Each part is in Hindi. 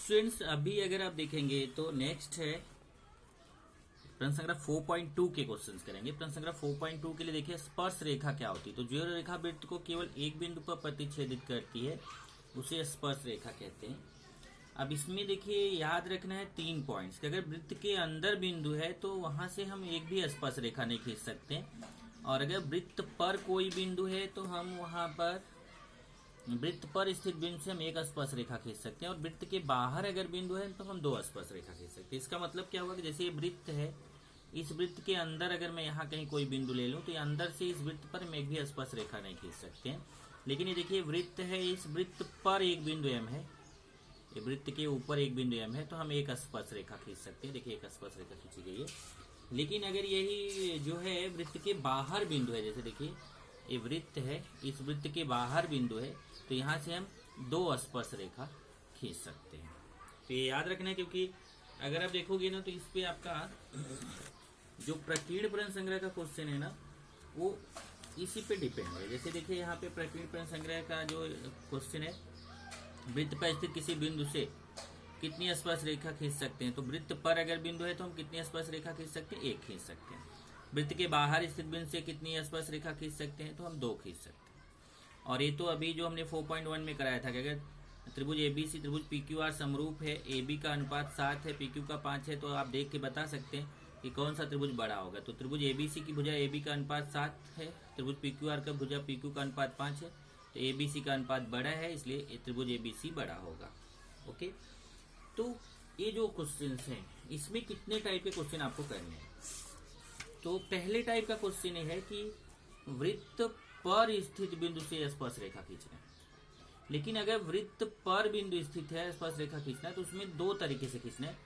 स्टूडेंट्स अभी अगर आप देखेंगे तो नेक्स्ट है प्रश्न संख्या 4.2 के क्वेश्चंस करेंगे। प्रश्न संख्या 4.2 के लिए देखिए स्पर्श रेखा क्या होती है। तो जो रेखा वृत्त को केवल एक बिंदु पर प्रतिच्छेदित करती है उसे स्पर्श रेखा कहते हैं। अब इसमें देखिए याद रखना है 3 पॉइंट्स कि अगर वृत्त के अंदर बिंदु है तो वहां से हम एक भी स्पर्श रेखा नहीं खींच सकते, और अगर वृत्त पर कोई बिंदु है तो हम वहां पर वृत्त पर स्थित बिंदु से हम एक स्पर्श रेखा खींच सकते हैं, और वृत्त के बाहर अगर बिंदु है तो हम 2 स्पर्श रेखा खींच सकते हैं। इसका मतलब क्या होगा कि जैसे ये वृत्त है, इस वृत्त के अंदर अगर मैं यहाँ कहीं कोई बिंदु ले लूं तो अंदर से इस वृत्त पर हम एक भी स्पर्श रेखा नहीं खींच सकते हैं। लेकिन ये देखिए वृत्त है, इस वृत्त पर एक बिंदु M है, ये वृत्त के ऊपर एक बिंदु M है, तो हम एक स्पर्श रेखा खींच सकते हैं। देखिए एक स्पर्श रेखा खींची गई है। लेकिन अगर यही जो है वृत्त के बाहर बिंदु है, जैसे देखिए ये वृत्त है, इस वृत्त के बाहर बिंदु है, तो यहाँ से हम 2 स्पर्श रेखा खींच सकते हैं। तो ये याद रखना है, क्योंकि अगर आप देखोगे ना तो इस पे आपका जो प्रकीर्ण प्रश्न संग्रह का क्वेश्चन है ना वो इसी पे डिपेंड है। जैसे देखिए यहाँ पे प्रकीर्ण प्रश्न संग्रह का जो क्वेश्चन है, वृत्त पर स्थित किसी बिंदु से कितनी स्पर्श रेखा खींच सकते हैं। तो वृत्त पर अगर बिंदु है तो हम कितनी स्पर्श रेखा खींच सकते हैं, 1 खींच सकते हैं। वृत्त के बाहर स्थित बिंदु से कितनी स्पर्श रेखा खींच सकते हैं, तो हम 2 खींच सकते हैं। और ये तो अभी जो हमने 4.1 में कराया था कि अगर त्रिभुज एबीसी त्रिभुज पीक्यूआर समरूप है, एबी का अनुपात 7 है, पीक्यू का 5 है, तो आप देख के बता सकते हैं कि कौन सा त्रिभुज बड़ा होगा। तो त्रिभुज एबीसी की भुजा एबी का अनुपात 7 है, त्रिभुज पीक्यूआर का भुजा पीक्यू का अनुपात 5 है, तो एबीसी का अनुपात बड़ा है, इसलिए त्रिभुज एबीसी बड़ा होगा। ओके, तो ये जो क्वेश्चन हैं इसमें कितने टाइप के क्वेश्चन आपको करने हैं। तो पहले टाइप का क्वेश्चन है कि वृत्त पर स्थित बिंदु से स्पर्श रेखा खींचना है। लेकिन अगर वृत्त पर बिंदु स्थित है, स्पर्श रेखा खींचना है, तो उसमें 2 तरीके से खींचना है।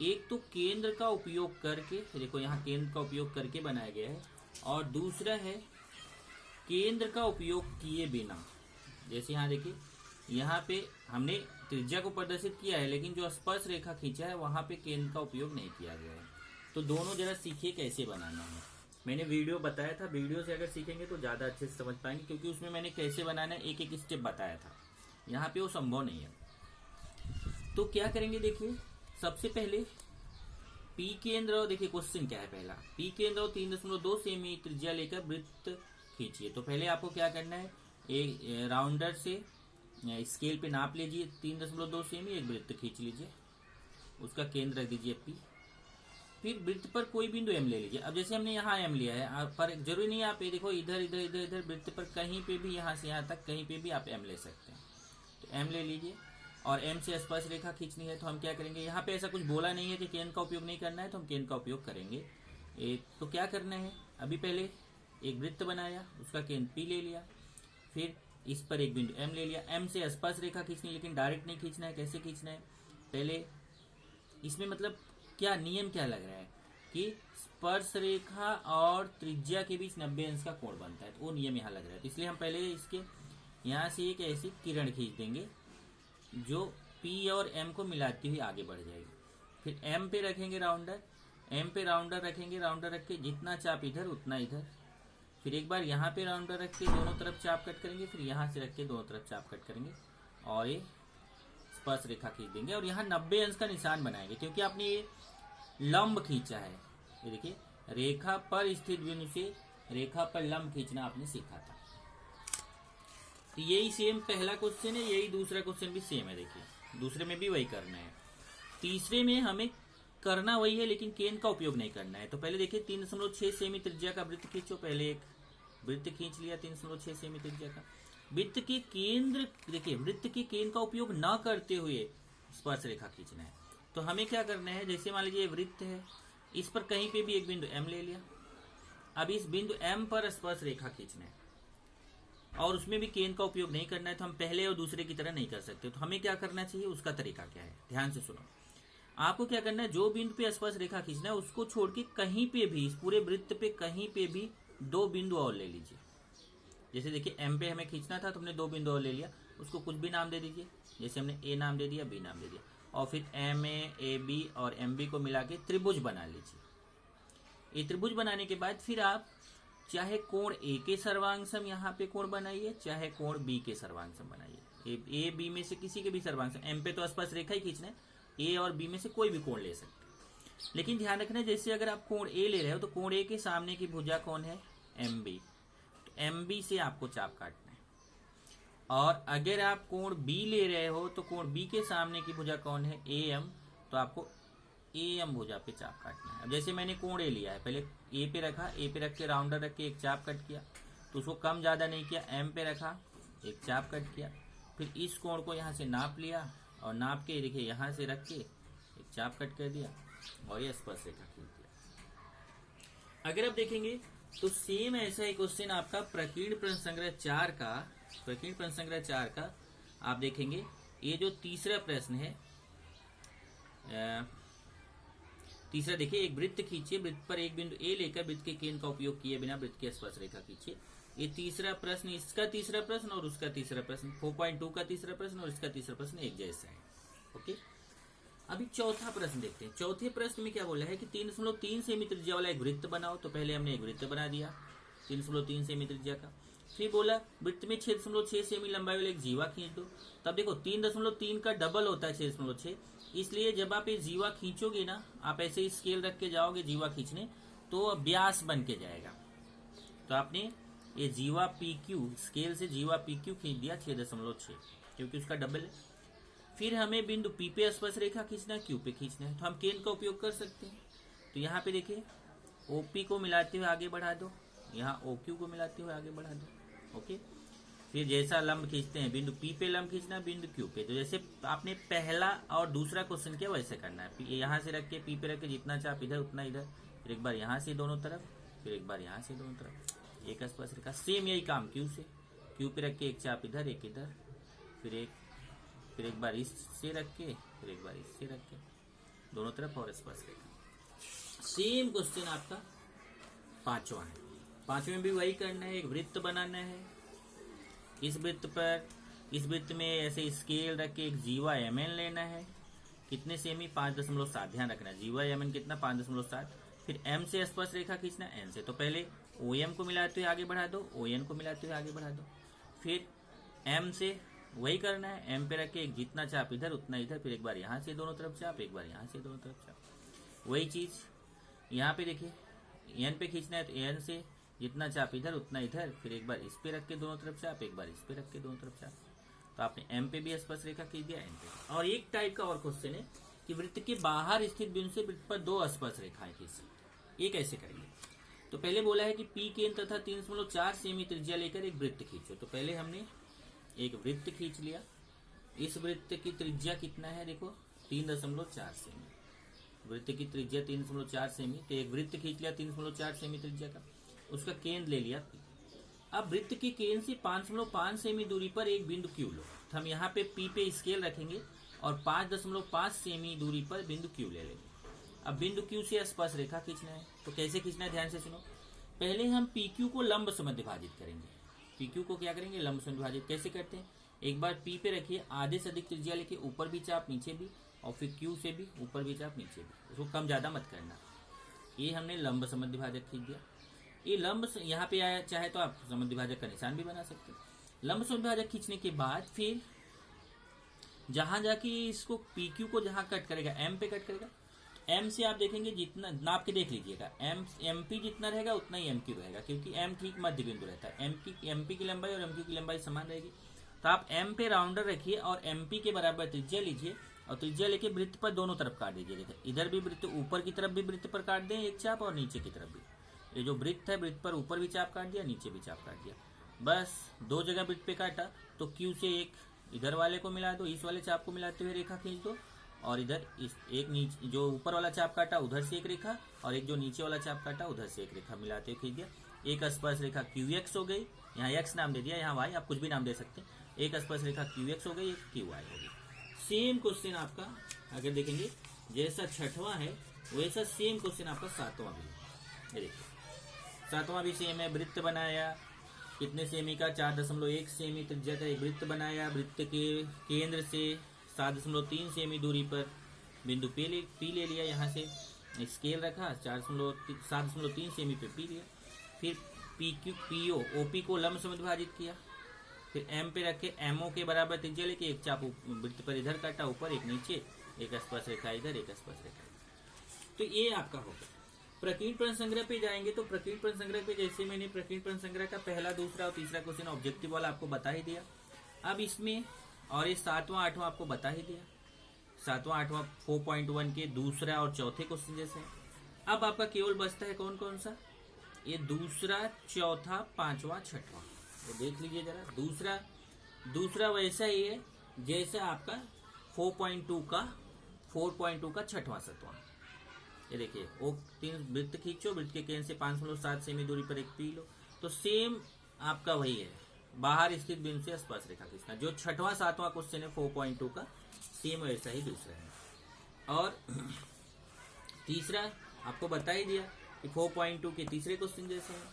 एक तो केंद्र का उपयोग करके, देखो यहाँ केंद्र का उपयोग करके बनाया गया है, और दूसरा है केंद्र का उपयोग किए बिना। जैसे यहाँ देखिए, यहाँ पे हमने त्रिज्या को प्रदर्शित किया है, लेकिन जो स्पर्श रेखा खींचा है वहां पे केंद्र का उपयोग नहीं किया गया है। तो दोनों जरा सीखिए कैसे बनाना है। मैंने वीडियो बताया था, वीडियो से अगर सीखेंगे तो ज्यादा अच्छे से समझ पाएंगे, क्योंकि उसमें मैंने कैसे बनाना है एक एक स्टेप बताया था। यहाँ पे वो संभव नहीं है। तो क्या करेंगे, देखिए सबसे पहले पी केंद्र, और देखिए क्वेश्चन क्या है पहला, पी केंद्र और 3.2 सेमी त्रिज्या लेकर वृत्त खींचिए। तो पहले आपको क्या करना है, एक राउंडर से स्केल पे नाप लीजिए 3.2 सेमी, एक वृत्त खींच लीजिए, उसका केंद्र रख दीजिए P। फिर वृत्त पर कोई बिंदु M ले लीजिए। अब जैसे हमने यहाँ M लिया है, पर जरूरी नहीं है आप ये देखो इधर इधर इधर इधर वृत्त पर कहीं पे भी, यहाँ से यहाँ तक कहीं पे भी आप M ले सकते हैं। तो M ले लीजिए, और M से स्पर्श रेखा खींचनी है। तो हम क्या करेंगे, यहाँ पे ऐसा कुछ बोला नहीं है कि केंद्र का उपयोग नहीं करना है, तो हम केंद्र का उपयोग करेंगे। तो क्या करना है, अभी पहले एक वृत्त बनाया, उसका केंद्र P ले लिया, फिर इस पर एक बिंदु M ले लिया। M से स्पर्श रेखा खींचनी है, लेकिन डायरेक्ट नहीं खींचना है। कैसे खींचना है, पहले इसमें मतलब क्या नियम क्या लग रहा है कि स्पर्श रेखा और त्रिज्या के बीच 90 अंश का कोण बनता है, तो वो नियम यहाँ लग रहा है। तो इसलिए हम पहले इसके यहाँ से एक ऐसी किरण खींच देंगे जो P और M को मिलाती हुई आगे बढ़ जाएगी। फिर M पे रखेंगे राउंडर, M पे राउंडर रखेंगे, राउंडर रख के जितना चाप इधर उतना इधर, फिर एक बार यहाँ पे राउंडर रख के दोनों तरफ चाप कट करेंगे, फिर यहाँ से रख के दोनों तरफ चाप कट करेंगे, और ये स्पर्श रेखा खींच देंगे, और यहाँ 90 अंश का निशान बनाएंगे, क्योंकि आपने ये लंब खींचा है। ये देखिए रेखा पर स्थित बिंदु से रेखा पर लंब खींचना आपने सीखा था। तो यही सेम पहला क्वेश्चन है, यही दूसरा क्वेश्चन भी सेम है। देखिए दूसरे में भी वही करना है, तीसरे में हमें करना वही है, लेकिन केंद्र का उपयोग नहीं करना है। तो पहले देखिए 3.6 सेमी त्रिज्या का वृत्त खींचो। पहले एक वृत्त खींच लिया 3.6 सेमी त्रिज्या का। वृत्त के केंद्र, देखिए वृत्त के केंद्र का उपयोग न करते हुए स्पर्श रेखा खींचना है। तो हमें क्या करना है, जैसे मान लीजिए वृत्त है, इस पर कहीं पे भी एक बिंदु M ले लिया। अब इस बिंदु M पर स्पर्श रेखा खींचना है, और उसमें भी केंद्र का उपयोग नहीं करना है। तो हम पहले और दूसरे की तरह नहीं कर सकते। तो हमें क्या करना चाहिए, उसका तरीका क्या है, ध्यान से सुनो। आपको क्या करना है, जो बिंदु पे स्पर्श रेखा खींचना है उसको छोड़ के कहीं पे भी, इस पूरे वृत्त पे कहीं पे भी 2 बिंदु और ले लीजिए। जैसे देखिए M पे हमें खींचना था तो हमने 2 बिंदु और ले लिया, उसको कुछ भी नाम दे दीजिए। जैसे हमने A नाम दे दिया, B नाम दे दिया, और फिर MA, AB और MB को मिला के त्रिभुज बना लीजिए। ये त्रिभुज बनाने के बाद फिर आप चाहे कोण A के सर्वांग सम यहाँ पे कोण बनाइए, चाहे कोण B के सर्वांग सम बनाइए। ए बी में से किसी के भी सर्वांश, एम पे तो स्पर्श रेखा ही खींचना है, ए और बी में से कोई भी कोण ले सकते हैं। लेकिन ध्यान रखना, जैसे अगर आप कोण ए ले रहे हो तो कोण ए के सामने की भुजा कौन है, एम बी, तो एम बी से आपको चाप काटना है। और अगर आप कोण बी ले रहे हो तो कोण बी के सामने की भुजा कौन है, ए एम, तो आपको ए एम भुजा पे चाप काटना है। अब जैसे मैंने कोण ए लिया है, पहले ए पे रखा, ए पे रख के राउंडर रख के एक चाप कट किया, तो उसको कम ज्यादा नहीं किया, एम पे रखा, एक चाप कट किया, फिर इस कोण को यहाँ से नाप लिया और नाप के देखिए यहाँ से रख के एक चाप कट कर दिया और ये स्पर्श रेखा खींच दिया। अगर आप देखेंगे तो सेम ऐसा ही क्वेश्चन आपका प्रकीर्ण प्रश्न संग्रह 4 का, प्रकीर्ण प्रश्न संग्रह 4 का आप देखेंगे, ये जो तीसरा प्रश्न है, तीसरा देखिए, एक वृत्त खींचिए, वृत्त पर एक बिंदु ए लेकर वृत्त के केंद्र का उपयोग किए बिना वृत्त की स्पर्श रेखा खींचिए। ये तीसरा प्रश्न, इसका तीसरा प्रश्न और उसका तीसरा प्रश्न, 4.2 का तीसरा प्रश्न और इसका तीसरा प्रश्न एक जैसा है। ओके, अभी चौथा प्रश्न देखते हैं। चौथे प्रश्न में क्या बोला है कि 3.3 सेमी त्रिज्या वाला एक वृत्त बनाओ। तो पहले हमने एक वृत्त बना दिया 3.3 सेमी त्रिज्या का। फिर बोला वृत्त में 6.6 सेमी लंबाई वाला एक जीवा खींच दो। तब देखो 3.3 का डबल होता है 6.6, इसलिए जब आप ये जीवा खींचोगे ना, आप ऐसे ही स्केल रख के जाओगे जीवा खींचने, तो व्यास बन के जाएगा। तो आपने ये जीवा पी क्यू, स्केल से जीवा पी क्यू खींच दिया 6.6, क्योंकि उसका डबल है। फिर हमें बिंदु पी पे स्पर्श रेखा खींचना है, क्यू पे खींचना है, तो हम केंद्र का उपयोग कर सकते हैं। तो यहाँ पे देखिए ओपी को मिलाते हुए आगे बढ़ा दो, यहाँ ओक्यू को मिलाते हुए आगे बढ़ा दो। ओके, फिर जैसा लंब खींचते हैं, बिंदु पी पे लंब खींचना है, बिंदु क्यू पे। तो जैसे आपने पहला और दूसरा क्वेश्चन किया वैसे करना है। यहाँ से रख के पी पे रख के जितना चाप इधर उतना इधर, फिर एक बार यहाँ से दोनों तरफ, फिर एक बार यहाँ से दोनों तरफ, एक स्पर्श रेखा। सेम यही काम क्यू से, क्यू पे रख के एक चाप इधर एक इधर, फिर एक बार इससे रख के, फिर एक बार इससे रख के दोनों तरफ और स्पर्श रेखा। सेम क्वेश्चन आपका पांचवा है। पांचवें भी वही करना है, एक वृत्त बनाना है। इस वृत्त में ऐसे स्केल रख के एक जीवा एम एन लेना है। कितने सेमी, 5.7। ध्यान रखना जीवा एम एन कितना, 5.7। फिर एम से स्पर्श रेखा खींचना, एन से। तो पहले ओ एम को मिलाते हुए आगे बढ़ा दो, ओ एन को मिलाते हुए आगे बढ़ा दो। फिर एम से वही करना है, एम पे रख के एक जितना चाप इधर उतना इधर, फिर एक बार यहाँ से दोनों तरफ चाप, एक बार यहाँ से दोनों तरफ चाप। वही चीज यहाँ पे देखिए, एन पे खींचना है तो एन से जितना चाप इधर उतना इधर, फिर एक बार इस पे रख के दोनों तरफ चाप, एक बार इस पे रख के दोनों तरफ चाप। तो आपने एम पे भी स्पर्श रेखा खींच दिया, एन पे। और एक टाइप का और क्वेश्चन है कि वृत्त के बाहर स्थित बिंदु से वृत्त पर 2 स्पर्श रेखाएं खींच सकते। ये कैसे करेंगे? तो पहले बोला है कि पी केंद्र तथा 3.4 सेमी त्रिज्या लेकर एक वृत्त खींचो। तो पहले हमने एक वृत्त खींच लिया। इस वृत्त की त्रिज्या कितना है, देखो 3.4 सेमी। वृत्त की त्रिज्या 3.4 सेमी, तो एक वृत्त खींच लिया 3.4 सेमी त्रिज्या का, उसका केंद्र ले लिया पी। अब वृत्त के केंद्र से 5.5 सेमी दूरी पर एक बिंदु क्यू लो। तो हम यहाँ पे पी पे स्केल रखेंगे और 5.5 सेमी दूरी पर बिंदु क्यू ले लेंगे। अब बिंदु क्यू से स्पर्श रेखा खींचना है। तो कैसे खींचना है, ध्यान से सुनो। पहले हम पी क्यू को लंब से विभाजित करेंगे। पी क्यू को क्या करेंगे, लंब से विभाजित। कैसे करते हैं, एक बार पी पे रखिए, आधे से अधिक त्रिज्या लेके ऊपर भी चाप नीचे भी, और फिर क्यू से भी ऊपर भी चाप नीचे भी, उसको कम ज्यादा मत करना। ये हमने लंब समद्विभाजक विभाजक खींच दिया। ये लंब यहाँ पे आया, चाहे तो आप समद्विभाजक विभाजक का निशान भी बना सकते हैं। लंब समद्विभाजक विभाजक खींचने के बाद फिर जहां जाके इसको पी क्यू को जहां कट करेगा, एम पे कट करेगा, एम से आप देखेंगे जितना नाप के देख लीजिएगा, एम पी जितना रहेगा उतना ही एम क्यू रहेगा, क्योंकि एम ठीक मध्य बिंदु रहता है। एम पी की लंबाई और एम क्यू की लंबाई समान रहेगी। तो आप एम पे राउंडर रखिए और एम पी के बराबर त्रिज्या लीजिए और त्रिज्या लेके वृत्त पर दोनों तरफ काट दीजिए। देखिए इधर भी वृत्त, ऊपर की तरफ भी वृत्त पर काट दें एक चाप, और नीचे की तरफ भी। ये जो वृत्त है, वृत्त पर ऊपर भी चाप काट दिया, नीचे भी चाप काट दिया। बस 2 जगह वृत्त पे काटा, तो क्यू से एक इधर वाले को मिला दो, इस वाले चाप को मिलाते हुए रेखा खींच दो, और इधर इस एक नीचे जो ऊपर वाला चाप काटा उधर से एक रेखा, और एक जो नीचे वाला चाप काटा उधर से एक रेखा मिलाते हुए खींच दिया। एक स्पर्श रेखा क्यू एक्स हो गई, यहाँ एक्स नाम दे दिया, यहाँ वाई, आप कुछ भी नाम दे सकते हैं। एक स्पर्श रेखा क्यू एक्स हो गई, एक क्यू वाई हो गई। सेम क्वेश्चन आपका अगर देखेंगे, जैसा छठवां है वैसा सेम क्वेश्चन आपका सातवां भी है। देखिए सातवां भी सेम है। वृत्त बनाया कितने सेमी का, 4.1 सेमी त्रिज्या का एक वृत्त बनाया। वृत्त के केंद्र से 7.3 सेमी दूरी पर बिंदु पी ले लिया, यहाँ से स्केल रखा, 7.3 सेमी पे पी लिया। फिर पी क्यू पीओ ओपी को लंब से विभाजित किया, फिर एम पे रख के एमओ के बराबर त्रिज्या लेके एक चाप वृत्त पर इधर काटा, ऊपर एक नीचे, एक स्पर्श रेखा इधर, एक स्पर्श रेखा इधर। तो ये आपका होगा। प्रकीर्णन प्रश्न संग्रह पे जाएंगे तो प्रकीर्णन प्रश्न संग्रह पे जैसे मैंने प्रकीर्णन प्रश्न संग्रह का पहला, दूसरा और तीसरा क्वेश्चन ऑब्जेक्टिव वाला आपको बता ही दिया। अब इसमें और ये 7वां 8वां आपको बता ही दिया। 7वां 8वां 4.1 के दूसरा और चौथे क्वेश्चन जैसे है। अब आपका केवल बचता है कौन कौन सा, ये दूसरा, चौथा, 5वां, 6वां। तो देख लीजिए जरा, दूसरा वैसा ही है जैसा आपका 4.2 का 6वां 7वां। ये देखिए, वो 3 वृत्त खींचो, वृत्त के केंद्र से 5.7 सेमी दूरी पर एक पी लो, तो सेम आपका वही है, बाहर स्थित बिंदु से स्पर्श रेखा खींचना। जो 6वां 7वां क्वेश्चन है 4.2 का, सेम वैसा ही दूसरा है। और तीसरा आपको बता ही दिया कि 4.2 के तीसरे क्वेश्चन जैसे है।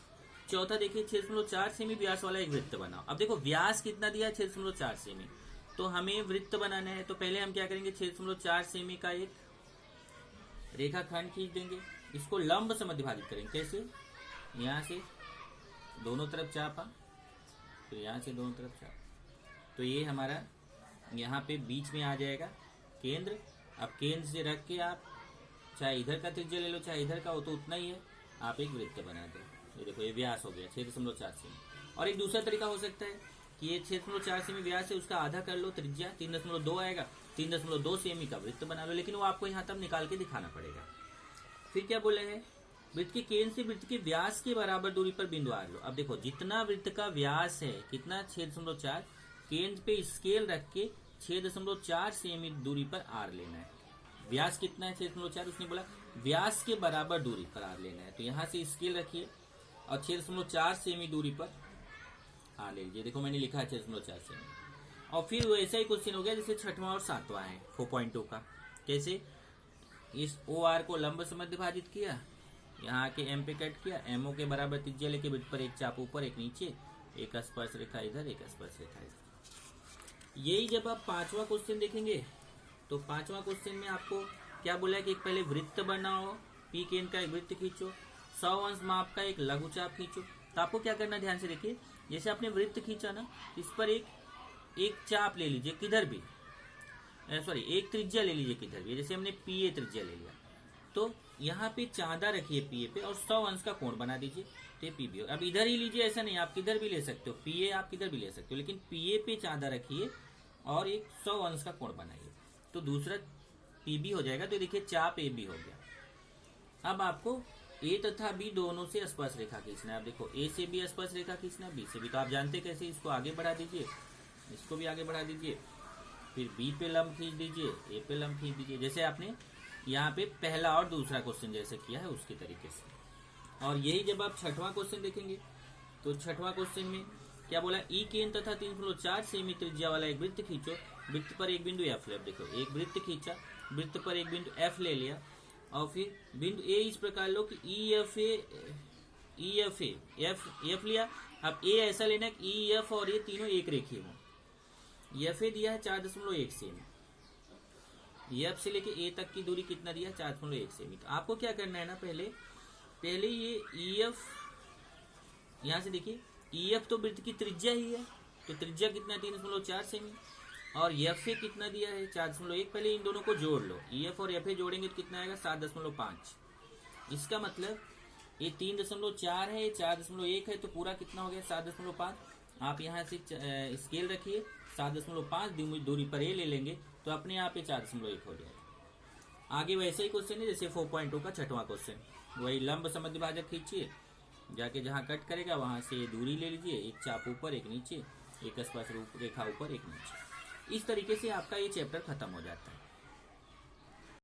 चौथा देखिए, 6.4 सेमी व्यास वाला एक वृत्त बनाओ। अब देखो व्यास कितना दिया है, 6.4 सेमी, तो हमें वृत्त बनाना है। तो पहले हम क्या करेंगे, 6.4 सेमी का एक रेखाखंड खींच देंगे, इसको लंब से मध्य भाजित करेंगे। कैसे, यहाँ से दोनों तरफ चापा, फिर यहाँ से दोनों तरफ चापा, तो ये हमारा यहाँ पे बीच में आ जाएगा केंद्र। अब केंद्र से रख के आप चाहे इधर का त्रिज्या ले लो चाहे इधर का, हो तो उतना ही है, आप एक वृत्त बना दो। ये देखो, ये व्यास हो गया 6.4 सेमी। और एक दूसरा तरीका हो सकता है कि ये 6.4 सेमी व्यास है, उसका आधा कर लो त्रिज्या, 3.2 आएगा, 3.2 सेमी का वृत्त बना लो। लेकिन वो आपको यहाँ तब निकाल के दिखाना पड़ेगा। फिर क्या बोले हैं, वृत्त के केंद्र से वृत्त के व्यास के बराबर दूरी पर बिंदु आर लो। अब देखो, जितना वृत्त का व्यास है कितना, 6.4, केंद्र पे स्केल रख के 6.4 सेमी दूरी पर आर लेना है। व्यास कितना है 6.4, उसने बोला व्यास के बराबर दूरी पर आर लेना है। तो यहाँ से स्केल रखिए और 6.4 सेमी दूरी पर आर ले लीजिए। देखो मैंने लिखा है 6.4 सेमी। और फिर वैसा ही क्वेश्चन हो गया जैसे 6वां और 7वां है 4.2 का। कैसे, इस ओ आर को लंब से मध्य भाजित किया, यहाँ के एम पे कट किया, एमओ के बराबर त्रिज्या लेके वृत्त पर एक चाप ऊपर एक नीचे, एक स्पर्श रेखा इधर, एक स्पर्श रेखा इधर। यही जब आप 5वां क्वेश्चन देखेंगे तो 5वां क्वेश्चन में आपको क्या बोला है कि एक पहले वृत्त बनाओ, पी केंद्र का एक वृत्त खींचो, 100 अंश माप का एक लघुचाप खींचो। तो आपको क्या करना, ध्यान से देखिए, जैसे आपने वृत्त खींचा ना, इस पर एक चाप ले लीजिए किधर भी, सॉरी एक त्रिज्या ले लीजिए किधर भी, जैसे हमने पीए त्रिज्या ले लिया, तो यहाँ पे चांदा रखिए पीए पे और 100 अंश का कोण बना दीजिए, तो पीबी। अब इधर ही लीजिए, ऐसा नहीं, आप किधर भी ले सकते हो, पीए आप किधर भी ले सकते हो, लेकिन पीए पे चांदा रखिए और एक 100 अंश का कोण बनाइए, तो दूसरा पीबी हो जाएगा। तो देखिए चाप ए बी हो गया। अब आपको ए तथा बी दोनों से स्पर्श रेखा खींचना है। आप देखो, ए से भी स्पर्श रेखा खींचना है, बी से भी, तो आप जानते कैसे, इसको आगे बढ़ा दीजिए, इसको भी आगे बढ़ा दीजिए, फिर बी पे लंब खींच दीजिए, ए पे लंब खींच दीजिए, जैसे आपने यहाँ पे पहला और दूसरा क्वेश्चन जैसे किया है उसके तरीके से। और यही जब आप 6वां क्वेश्चन देखेंगे तो 6वां क्वेश्चन में क्या बोला, ई केंद्र तथा 3.4 सेमी त्रिज्या वाला एक वृत्त खींचो, वृत्त पर एक बिंदु एफ ले। देखो, एक वृत्त खींचा, वृत्त पर एक बिंदु एफ ले लिया, और फिर बिंदु ए इस प्रकार लो कि ई एफ लिया। अब ए ऐसा लेना कि ई एफ और ये तीनों एक रेखीय हो। एफ ए दिया है 4.1 सेमी, एफ से लेके ए तक की दूरी कितना दिया है 4.1 सेमी। तो आपको क्या करना है ना, पहले ये ई एफ, यहां से देखिए ई एफ तो वृत्त की त्रिज्या ही है, तो त्रिज्या कितना 3.4 सेमी, और एफ ए कितना दिया है 4.1। पहले इन दोनों को जोड़ लो, ई एफ और एफ ए जोड़ेंगे तो कितना आएगा 7.5। इसका मतलब ये 3.4 है, ये 4.1 है, तो पूरा कितना हो गया 7.5। आप यहाँ से स्केल रखिए, 7.5 दूरी पर ए ले लेंगे तो अपने आप ये 4.1 हो जाएगा। आगे वैसे ही क्वेश्चन है जैसे 4.2 का 6वां क्वेश्चन, वही लंब समद्विभाजक भाजक खींचिए, जाके जहाँ कट करेगा वहां से दूरी ले लीजिए, एक चाप ऊपर एक नीचे, एक स्पर्श रेखा ऊपर एक नीचे। इस तरीके से आपका ये चैप्टर खत्म हो जाता है।